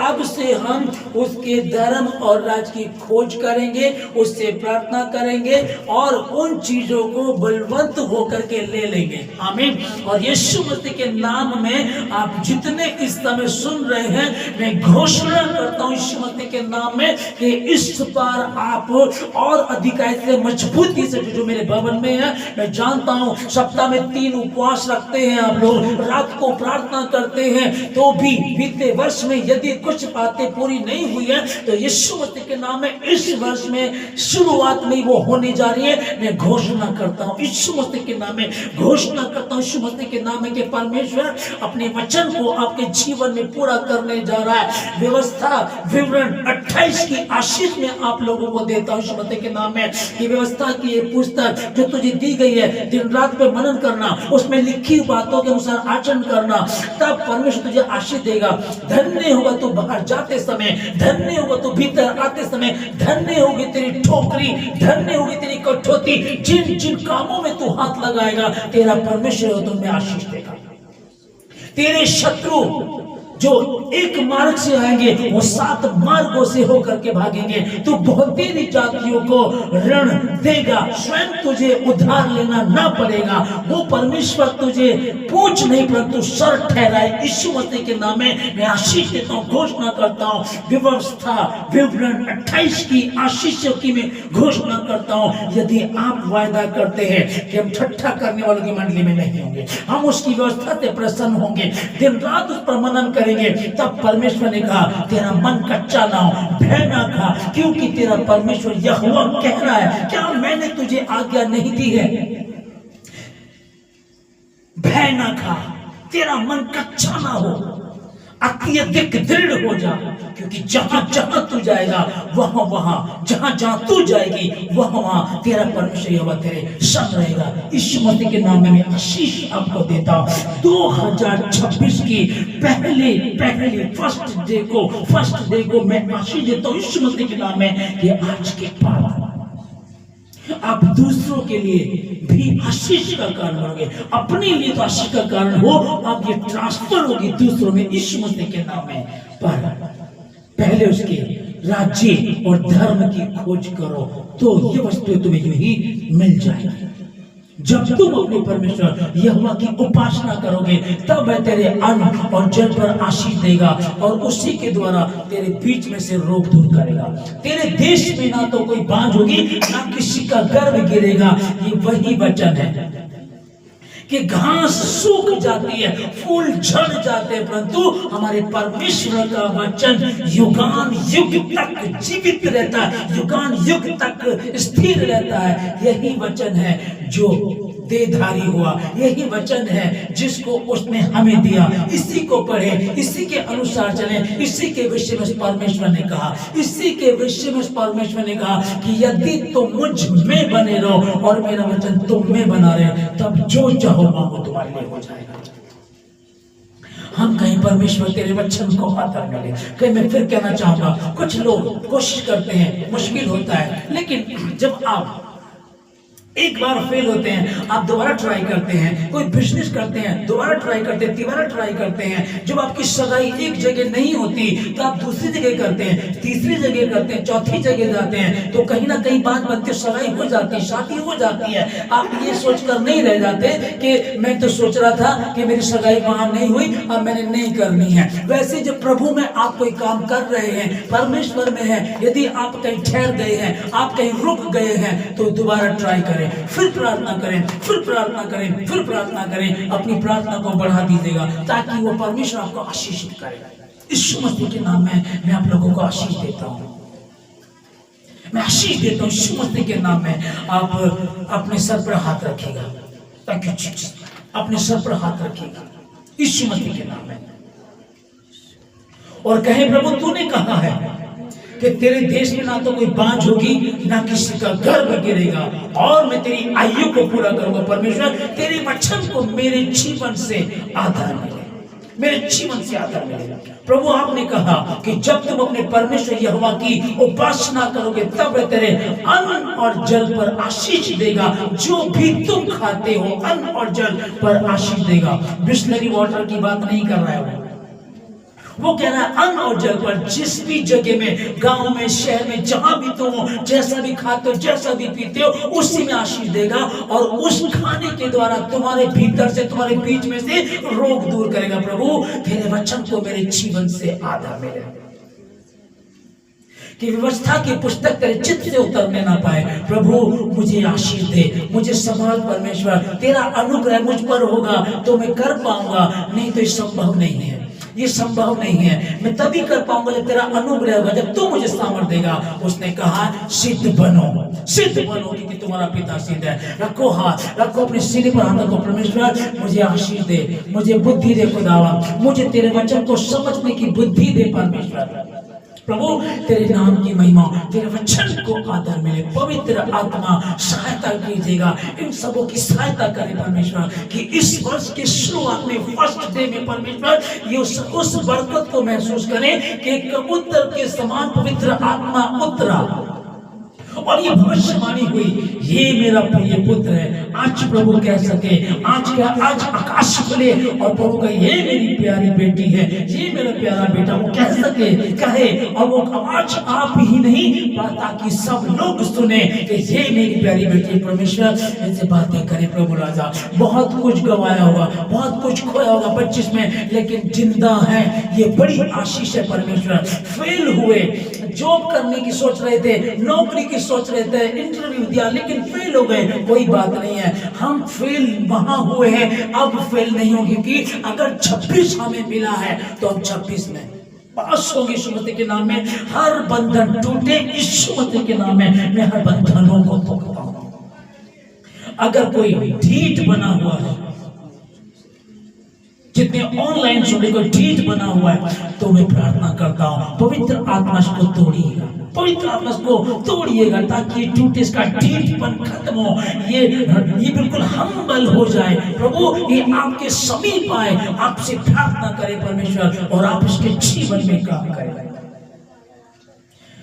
अब से हम उसके धर्म और राज की खोज करेंगे, उससे प्रार्थना करेंगे और उन चीजों को बलवंत होकर के ले लेंगे। आमीन। और यीशु मसीह के नाम में आप जितने इस समय सुन रहे हैं, मैं घोषणा करता हूं यीशु मसीह के नाम में कि इस बार आप और अधिकाई से मजबूती से जो मेरे भवन में है, मैं जानता हूं सप्ताह में 3 उपवास रखते हैं आप लोग, रात को प्रार्थना करते हैं, तो भी बीते वर्ष में यदि कुछ बातें पूरी नहीं हुई है तो यीशु मसीह के नाम में इस वर्ष में शुरुआत में वो होने जा रही है। मैं घोषणा करता हूं यीशु मसीह के नाम में, घोषणा करता हूं यीशु मसीह के नाम में कि परमेश्वर अपने वचन को आपके जीवन में पूरा करने जा रहा है। व्यवस्था विवरण 28 की आशीष में आप लोगों को देता हूं यीशु मसीह के नाम में। कि व्यवस्था की ये पुस्तक जो तुझे दी गई है, दिन रात पे मनन करना, उसमें लिखी बातों के अनुसार आचरण करना, तब परमेश्वर तुझे आशीष देगा। धन्य होगा तू बाहर जाते समय, धन्य होगा तू भीतर आते समय, धन्य होगी तेरी ठोकरी, धन्य होगी तेरी कठौती। जिन जिन कामों में तू हाथ लगाएगा, तेरा परमेश्वर तुम्हें आशीष देगा। तेरे शत्रु जो एक मार्ग से आएंगे, वो 7 मार्गों से होकर के भागेंगे। तू बहुतेरी जातियों को ऋण देगा, स्वयं तुझे उधार लेना ना पड़ेगा। वो परमेश्वर तुझे पूछ नहीं परंतु सर ठहराए। यीशु मसीह के नाम में मैं आशीष देता हूँ, घोषणा करता हूँ। व्यवस्था विवरण 28 की आशीषों की मैं घोषणा करता हूँ। यदि आप वायदा करते हैं कि हम ठट्ठा करने वालों की मंडली में नहीं होंगे, हम उसकी व्यवस्था से प्रसन्न होंगे, दिन रात उस पर मनन करेंगे, तब परमेश्वर ने कहा तेरा मन कच्चा ना हो, भय ना खा, क्योंकि तेरा परमेश्वर यहोवा कह रहा है, क्या मैंने तुझे आज्ञा नहीं दी है? भय ना खा, तेरा मन कच्चा ना हो, अत्यधिक दृढ़ हो जा, क्योंकि जहां जहां तू जाएगा वहां वहां, जहां जहां तू जाएगी वहां वहां तेरा परमेश्वर यहोवा तेरे संग रहेगा। यीशु मसीह के नाम में मैं आशीष आपको देता हूं। 2026 की पहले फर्स्ट डे को मैं आशीष देता हूं यीशु मसीह के नाम में कि आज के बाद आप दूसरों के लिए भी आशीष का कारण बनोगे, अपने लिए तो आशीष का कारण हो, आप ये ट्रांसफर होगी दूसरों में यीशु मसीह के नाम में। पर पहले उसके राज्य और धर्म की खोज करो तो ये वस्तुएं तुम्हें यूं ही मिल जाएगी। जब तुम अपने परमेश्वर यहोवा की उपासना करोगे, तब वह तेरे अन्न और जल पर आशीष देगा और उसी के द्वारा तेरे बीच में से रोग दूर करेगा। तेरे देश में ना तो कोई बांझ होगी, ना किसी का गर्भ गिरेगा। ये वही वचन है कि घास सूख जाती है, फूल झड़ जाते हैं, परंतु हमारे परमेश्वर का वचन युगान युग तक जीवित रहता है, युगान युग तक स्थिर रहता है। यही वचन है जो देहधारी हुआ, यही वचन है जिसको उसने हमें दिया। इसी को पढ़े, इसी के अनुसार चले, इसी के विषय में परमेश्वर ने कहा, इसी के विषय में परमेश्वर ने कहा कि यदि तुम मुझ में बने रहो और मेरा वचन तुम में बना रहे, तब जो चाहो मांगो तुम्हारे लिए हो जाएगा। हम कहीं परमेश्वर तेरे वचन को आता मिले। कहीं मैं फिर कहना चाहूंगा, कुछ लोग कोशिश करते हैं, मुश्किल होता है, लेकिन जब आप एक बार फेल होते हैं, आप दोबारा ट्राई करते हैं, कोई बिजनेस करते हैं, दोबारा ट्राई करते हैं, तीसरा ट्राई करते हैं। जब आपकी सगाई एक जगह नहीं होती तो आप दूसरी जगह करते हैं, तीसरी जगह करते हैं, चौथी जगह जाते हैं, तो कहीं ना कहीं बात बनती, सगाई हो जाती है, शादी हो जाती है। आप ये सोचकर नहीं रह जाते कि मैं तो सोच रहा था कि मेरी सगाई वहां नहीं हुई, अब मैंने नहीं करनी है। वैसे जब प्रभु में आप कोई काम कर रहे हैं, परमेश्वर में है, यदि आप कहीं ठहर गए हैं, आप कहीं रुक गए हैं, तो दोबारा ट्राई करें, फिर प्रार्थना करें, फिर प्रार्थना करें, फिर प्रार्थना करें। अपनी प्रार्थना को बढ़ा दीजिएगा ताकि वो परमेश्वर आपको आशीषित करे। यीशु मसीह के नाम में मैं आप लोगों को आशीष देता हूं, मैं आशीष देता हूं यीशु मसीह के नाम में। आप अपने सर पर हाथ रखिएगा, ताकि अपने सर पर हाथ रखिएगा यीशु मसीह के नाम में, और कहे प्रभु तूने कहा है कि तेरे देश में ना तो कोई बांझ होगी, ना किसी का गर्भ गिरेगा, और मैं तेरी आयु को पूरा करूंगा। परमेश्वर तेरे वचन को मेरे जीवन से आधार मिले, मेरे जीवन से आधार मिलेगा। प्रभु आपने कहा कि जब तुम अपने परमेश्वर यहोवा की उपासना करोगे, तब वह तेरे अन्न और जल पर आशीष देगा। जो भी तुम खाते हो अन्न और जल पर आशीष देगा। बिस्लरी वाटर की बात नहीं कर रहा है वो कह रहा है अन्न और जल पर, जिस भी जगह में, गांव में, शहर में, जहां भी तुम हो, जैसा भी खाते हो, जैसा भी पीते हो, उसी में आशीष देगा। और उस खाने के द्वारा तुम्हारे भीतर से, तुम्हारे बीच में से रोग दूर करेगा। प्रभु तेरे वचन को मेरे जीवन से आधा मिले, कि व्यवस्था की पुस्तक तेरे चित्त से उतरने ना पाए। प्रभु मुझे आशीष दे, मुझे संभाल परमेश्वर, तेरा अनुग्रह मुझ पर होगा तो मैं कर पाऊंगा, नहीं तो ये संभव नहीं है, ये संभव नहीं है। मैं तभी कर पाऊंगा जब तेरा अनुग्रह होगा, जब तू मुझे सामर्थ देगा। उसने कहा सिद्ध बनो, सिद्ध बनो, क्योंकि तुम्हारा पिता सिद्ध है। रखो हाथ, रखो अपने सीने पर हाथ रखो। परमेश्वर मुझे आशीष दे, मुझे बुद्धि दे खुदावा, मुझे तेरे वचन को समझने की बुद्धि दे परमेश्वर। प्रभु तेरे नाम की महिमा, तेरे वचन को आदर मिले। पवित्र आत्मा सहायता कीजिएगा, इन सबों की सहायता करें परमेश्वर, कि इस वर्ष के शुरुआत में, फर्स्ट डे में परमेश्वर, ये उस बरकत को महसूस करें कि कबूतर के समान पवित्र आत्मा उतरा और ये भविष्यवाणी हुई, ये मेरा प्रिय पुत्र है। आज प्रभु कह सके, आज आकाश खुले और प्रभु का ये मेरी प्यारी बेटी है, ये मेरा प्यारा बेटा, वो कह सके, कहे, और वो आवाज आप ही नहीं, ताकि सब लोग सुने कि ये मेरी प्यारी बेटी है। परमेश्वर इनसे बातें करें प्रभु राजा। बहुत कुछ गवाया होगा, बहुत कुछ खोया होगा 25 में, लेकिन जिंदा है, ये बड़ी आशीष है परमेश्वर। फेल हुए, जॉब करने की सोच रहे थे, नौकरी की सोच रहे थे, इंटरव्यू दिया लेकिन फेल हो गए, कोई बात नहीं है। हम फेल वहां हुए हैं, अब फेल नहीं होंगे, क्योंकि अगर 26 हमें मिला है तो हम 26 में पास होंगे यीशु मसीह के नाम में। हर बंधन टूटे यीशु मसीह के नाम में, मैं हर बंधनों को तोड़ता हूं। अगर कोई ढीठ बना हुआ है, जितने ऑनलाइन सुनने को ढीठ बना हुआ है, तो मैं प्रार्थना करता हूं पवित्र आत्मा को तोड़िएगा, पवित्र आत्मा को तोड़िएगा, ताकि टूटे, इसका ढीठपन खत्म हो, ये बिल्कुल हम्बल हो जाए। प्रभु ये आपके समीप आए, आपसे प्रार्थना करे परमेश्वर, और आप इसके जीवन में काम करें।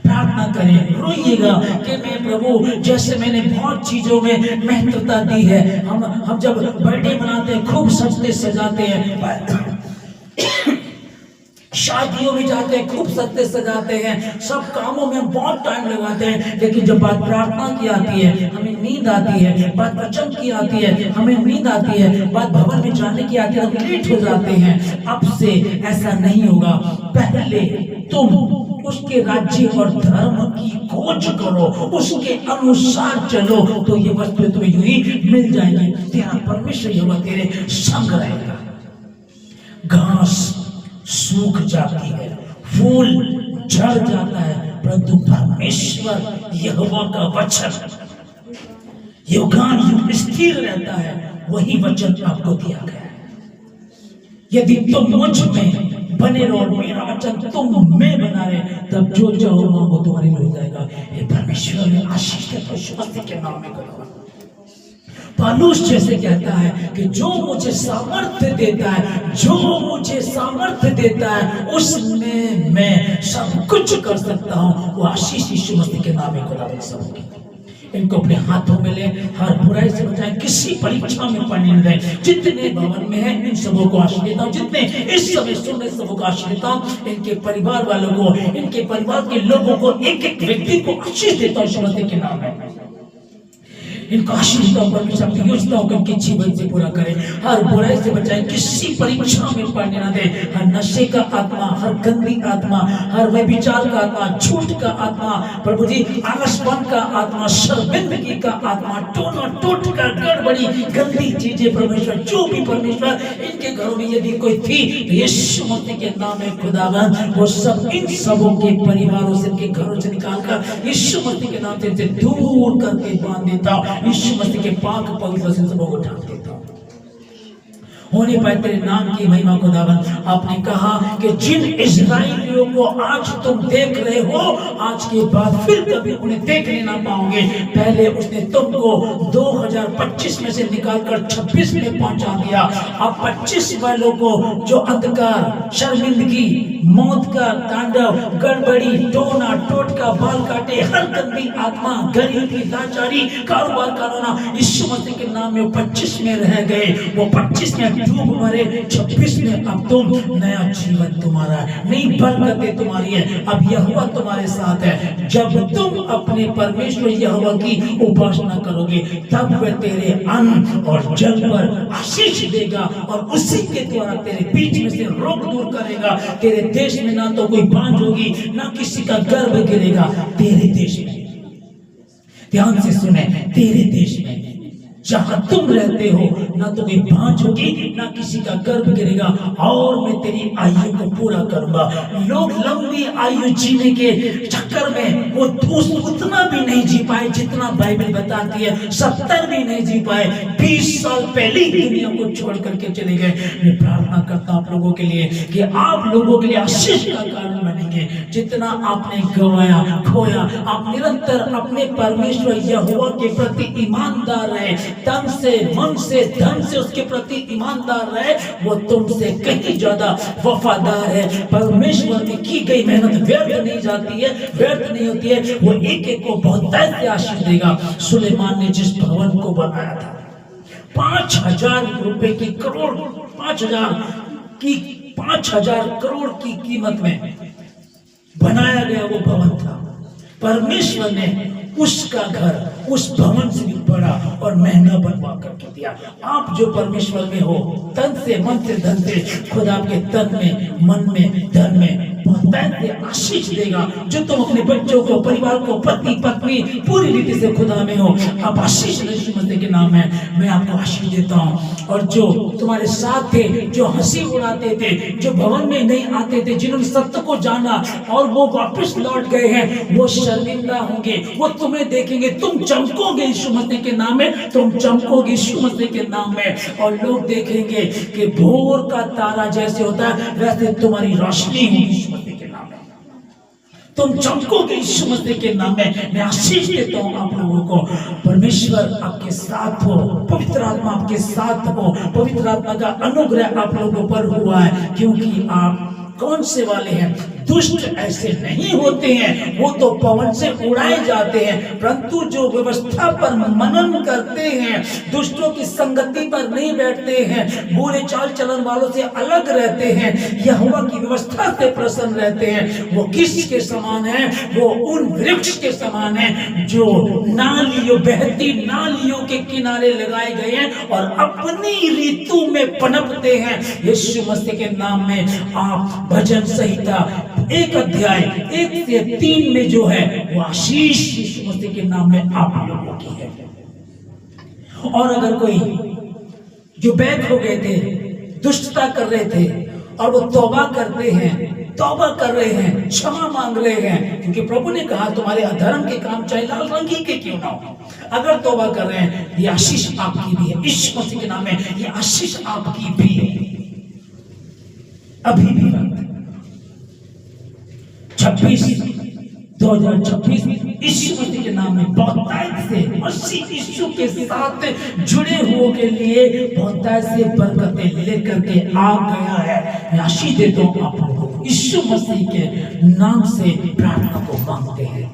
प्रार्थना करें, रोइएगा कि मैं प्रभु, जैसे मैंने बहुत चीजों में महत्वता दी है, हम जब बर्थडे मनाते हैं खूब सजते सजाते हैं, शादियों में जाते हैं खूब सजते सजाते हैं, सब कामों में हम बहुत टाइम लगाते हैं, लेकिन जब बात प्रार्थना की आती है हमें नींद आती है, बात वचन की आती है हमें नींद आती है, बात भवन में जाने की आती है हम लेट हो जाते हैं। अब से ऐसा नहीं होगा, पहले तुम उसके राज्य और धर्म की खोज करो, उसके अनुसार चलो, तो ये वस्तु तुम्हें यूं ही मिल जाएगी। तेरा परमेश्वर यहोवा तेरे संग रहेगा। घास सूख जाती है, फूल झड़ जाता है, परंतु परमेश्वर यहोवा का वचन युगान युग स्थिर रहता है। वही वचन आपको दिया गया है। यदि तुम मुझ में बने रहो, मेरा वचन तुम में बना रहे, तब जो चाहो मांगो तुम्हारे लिए हो जाएगा। ये परमेश्वर ने आशीष के मसीह के नाम में कहा। पौलुस जैसे कहता है कि जो मुझे सामर्थ्य देता है, जो मुझे सामर्थ्य देता है, उसमें मैं सब कुछ कर सकता हूँ। वो आशीष यीशु मसीह के नाम में खुदा सबकी। इनको अपने हाथों में ले, हर बुराई से बचाएं, किसी परीक्षा में पड़ने न दें। जितने भवन में हैं इन सबों को आशीष देता हूं, जितने इस समय सुन रहे सबों को आशीष देता हूं, इनके परिवार वालों को, इनके परिवार के लोगों को, एक एक व्यक्ति को आशीष देता हूं यीशु मसीह के नाम में। इनको आशीष दो, परमेश्वर अपनी योजनाओं को इनके जीवन से पूरा करें, हर बुराई से बचाए, किसी परीक्षा में पड़ने ना दे। हर नशे का आत्मा, हर गंदी आत्मा, हर व्यभिचार का आत्मा, झूठ का आत्मा, प्रभु जी आलसपन का आत्मा, शर्मिंदगी का आत्मा, टोना टोट का गड़बड़ी गंदी चीजें, परमेश्वर जो भी परमेश्वर इनके घरों में यदि कोई थी, तो यीशु मसीह के नाम में खुदावन वो सब इन सबों के परिवारों से, इनके घरों से निकालकर यीशु मसीह के नाम से दूर करके बांध देता हूं। यीशु मसीह के पाक पवित्र वचन से बहुत ढांक देता हूं। होने पाए तेरे नाम की महिमा खुदावन। आपने कहा कि जिन इस्राएलियों को आज तुम देख रहे हो, आज के बाद फिर कभी उन्हें देखने ना पाओगे। पहले उसने तुमको 2025 में से निकालकर 26 में पहुंचा दिया। अब 25 वालों को जो अंधकार, शर्मिंदगी, मौत का तांडव, गड़बड़ी, टोना टोटका, बाल काटे, हर गंदी आत्मा, गरीबी, लाचारी, कारोबार का रोना, यीशु मसीह के नाम में 25 में रह गए। वो 25 में डूब मरे 26 में अब तुम नया जीवन तुम्हारा है, नई बरकतें तुम्हारी है। अब यहोवा तुम्हारे साथ है। जब तुम अपने परमेश्वर यहोवा की उपासना करोगे तब वह तेरे अन्न और जल पर आशीष देगा और उसी के द्वारा तेरे बीच में से रोग दूर करेगा। तेरे देश में ना तो कोई बांझ होगी, ना किसी का गर्भ गिरेगा। तेरे देश में, ध्यान से सुने, तेरे देश में जहां तुम रहते हो ना तो कोई बांझ होगी, ना किसी का गर्भ गिरेगा, और मैं तेरी आयु को पूरा करूंगा। लोग लंबी आयु जीने के चक्कर में वो उतना भी नहीं जी पाए जितना बाइबल बताती है। 70 भी नहीं जी पाए, 20 साल पहले ही दुनिया को छोड़ करके चले गए। मैं प्रार्थना करता हूं आप लोगों के लिए कि आप लोगों के लिए आशीष का कारण बनेंगे। जितना आपने गवाया खोया, आप निरंतर अपने परमेश्वर यहोवा के प्रति ईमानदार रहे, तन से मन से धन से उसके प्रति ईमानदार रहे। वो तुमसे कहीं ज्यादा वफादार है। परमेश्वर की की गई मेहनत व्यर्थ नहीं जाती है, व्यर्थ नहीं होती है। वो एक एक को बहुत से आशीष देगा। सुलेमान ने जिस भवन को बनाया था 5,000 रुपए की करोड़ 5,000 करोड़ की कीमत में बनाया गया वो भवन था। परमेश्वर ने उसका घर उस भवन से भी बड़ा और महंगा बनवा करके दिया। आप जो परमेश्वर में हो, तन से मन से धन से, खुदा आपके तन में मन में धन में आशीष देगा। जो तुम अपने बच्चों को, परिवार को, पति पत्नी पूरी रीति से खुदा में हो, आप आशीष यीशु मसीह के नाम में मैं आपको आशीष देता हूँ। और जो तुम्हारे साथ थे, जो हंसी उड़ाते थे, जो भवन में नहीं आते थे, जिन्होंने सत्य को जाना और वो वापस लौट गए हैं, वो शर्मिंदा होंगे। वो तुम्हें देखेंगे, तुम चमकोगे यीशु मसीह के नाम में, तुम चमकोगे यीशु मसीह के नाम में। और लोग देखेंगे कि भोर का तारा जैसे होता है वैसे तुम्हारी रोशनी होगी यीशु मसीह के नाम में। तुम चमकोगे यीशु मसीह के नाम में। मैं आशीष देता हूं आप लोगों को। परमेश्वर आपके साथ हो, पवित्र आत्मा आपके साथ हो, पवित्र आत्मा का अनुग्रह आप लोगों पर हुआ है, क्योंकि आप कौन से वाले हैं। दुष्ट ऐसे नहीं होते हैं, वो तो पवन से उड़ाए जाते हैं, परंतु जो व्यवस्था पर मनन करते हैं, दुष्टों की संगति पर नहीं बैठते हैं, बुरे चाल चलन वालों से अलग रहते हैं, यहोवा की व्यवस्था से प्रसन्न रहते हैं, वो किसके समान है? वो उन वृक्ष के समान है जो नालियों, बहती नालियों के किनारे लगाए गए हैं और अपनी ऋतु में पनपते हैं। यीशु मसीह के नाम में आप भजन संहिता 1 अध्याय 1 से 3 में जो है वो आशीष यीशु मसीह के नाम में आप लोगों की है। और अगर कोई जो बैक हो गए थे, दुष्टता कर रहे थे और वो तौबा करते हैं, तौबा कर रहे हैं, क्षमा मांग रहे हैं, क्योंकि प्रभु ने कहा तुम्हारे अधर्म के काम चाहे लाल रंगी के क्यों ना हो, अगर तौबा कर रहे हैं, ये आशीष आपकी भी है यीशु मसीह के नाम में। ये आशीष आपकी भी है। अभी भी 2026 यीशु मसीह के नाम में बहुतायत से मसीह यीशु के साथ जुड़े हुए के लिए बहुतायत से बरकतें लेकर के आ गया है। मैं आशीष देता हूं आप लोगों को, यीशु मसीह के नाम से प्रार्थना को मांगते हैं।